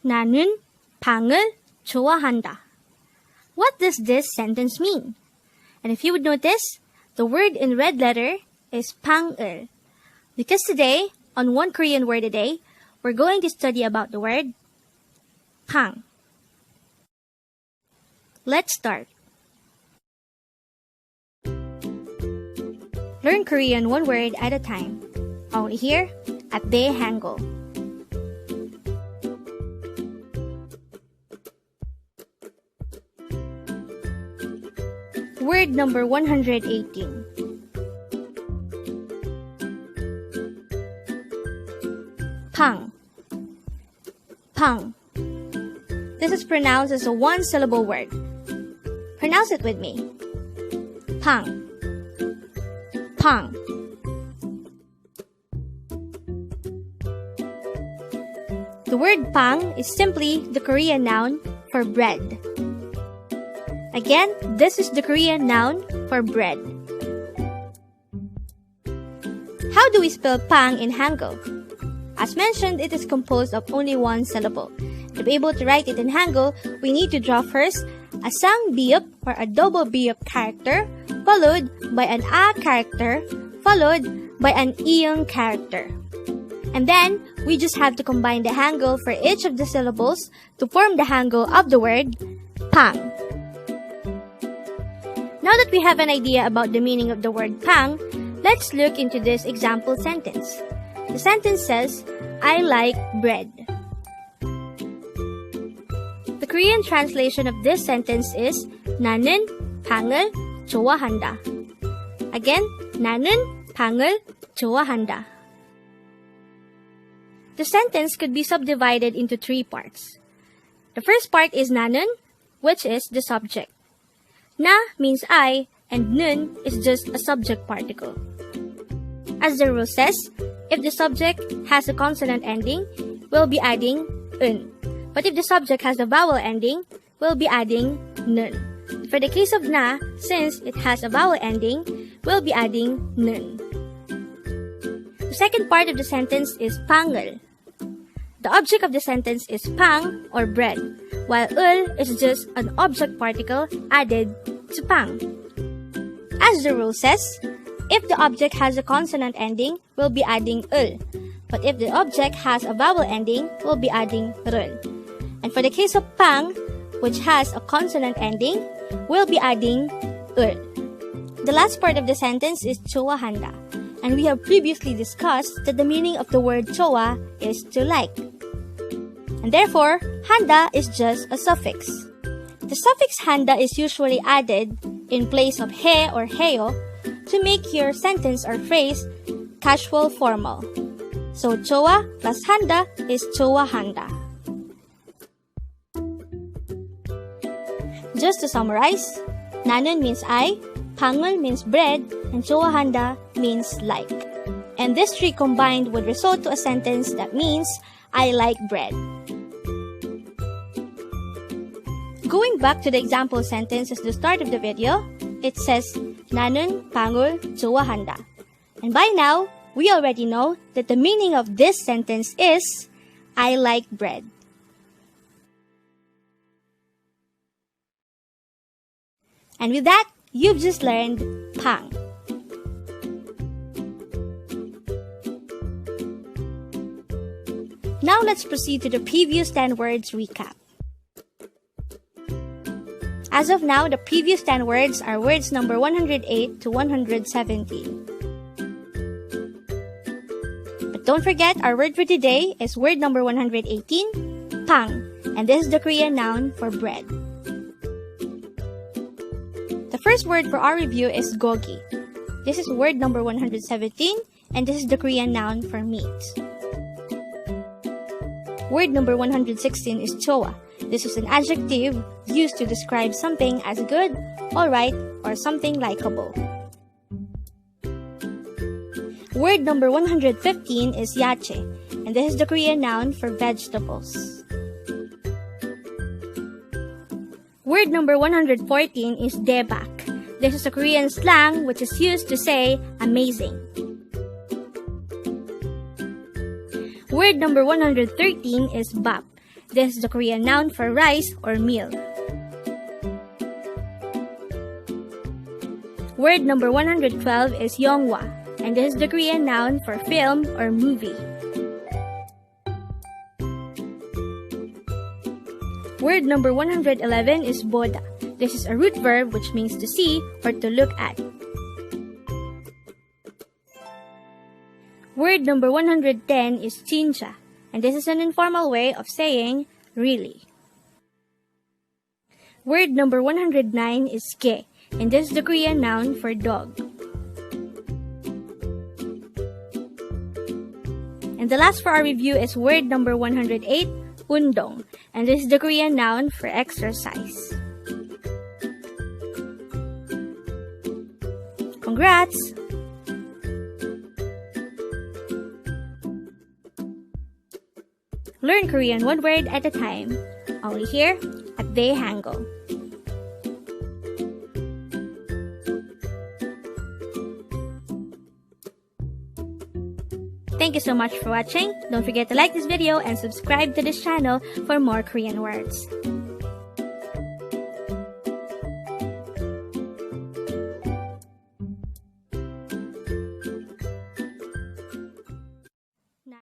나는 팡을 좋아한다. What does this sentence mean? And if you would notice, the word in red letter is ppang을. Because today, on One Korean Word a Day, we're going to study about the word ppang. Let's start. Learn Korean one word at a time. Only here at Dae-Hangul. Word number 118. Ppang. Ppang. This is pronounced as a one-syllable word. Pronounce it with me. Ppang. Ppang. The word ppang is simply the Korean noun for bread. Again, this is the Korean noun for bread. How do we spell ppang in Hangul? As mentioned, it is composed of only one syllable. To be able to write it in Hangul, we need to draw first a sang biyup or a double biyup character, followed by an a character, followed by an iyong character. And then, we just have to combine the Hangul for each of the syllables to form the Hangul of the word ppang. Now that we have an idea about the meaning of the word ppang, let's look into this example sentence. The sentence says, I like bread. The Korean translation of this sentence is 나는 ppang을 좋아한다. Again, 나는 ppang을 좋아한다. The sentence could be subdivided into three parts. The first part is 나는, which is the subject. Na means I, and nun is just a subject particle. As the rule says, if the subject has a consonant ending, we'll be adding un. But if the subject has a vowel ending, we'll be adding nun. For the case of na, since it has a vowel ending, we'll be adding nun. The second part of the sentence is ppang을. The object of the sentence is ppang or bread, while ul is just an object particle added to ppang. As the rule says, if the object has a consonant ending, we'll be adding ul. But if the object has a vowel ending, we'll be adding rul. And for the case of ppang, which has a consonant ending, we'll be adding ul. The last part of the sentence is 좋아한다. And we have previously discussed that the meaning of the word 좋아 is to like. And therefore, handa is just a suffix. The suffix handa is usually added in place of he or heyo to make your sentence or phrase casual formal. So 좋아 plus handa is 좋아한다. Just to summarize, 나는 means I, ppang을 means bread, and 좋아한다 means like. And these three combined would result to a sentence that means I like bread. Going back to the example sentence at the start of the video, it says 나는 ppang을 좋아한다. And by now, we already know that the meaning of this sentence is I like bread. And with that, you've just learned ppang. Now let's proceed to the previous 10 words recap. As of now, the previous 10 words are words number 108 to 117. But don't forget, our word for today is word number 118, ppang, and this is the Korean noun for bread. The first word for our review is gogi. This is word number 117, and this is the Korean noun for meat. Word number 116 is chowa. This is an adjective used to describe something as good, alright, or something likable. Word number 115 is yache, and this is the Korean noun for vegetables. Word number 114 is daebak. This is a Korean slang which is used to say amazing. Word number 113 is bap. This is the Korean noun for rice or meal. Word number 112 is 영화, and this is the Korean noun for film or movie. Word number 111 is 보다. This is a root verb which means to see or to look at. Word number 110 is 진짜, and this is an informal way of saying really. Word number 109 is 개, and this is the Korean noun for dog. And the last for our review is word number 108, 운동, and this is the Korean noun for exercise. Congrats! Learn Korean one word at a time, only here at Dae-Hangul. Thank you so much for watching. Don't forget to like this video and subscribe to this channel for more Korean words.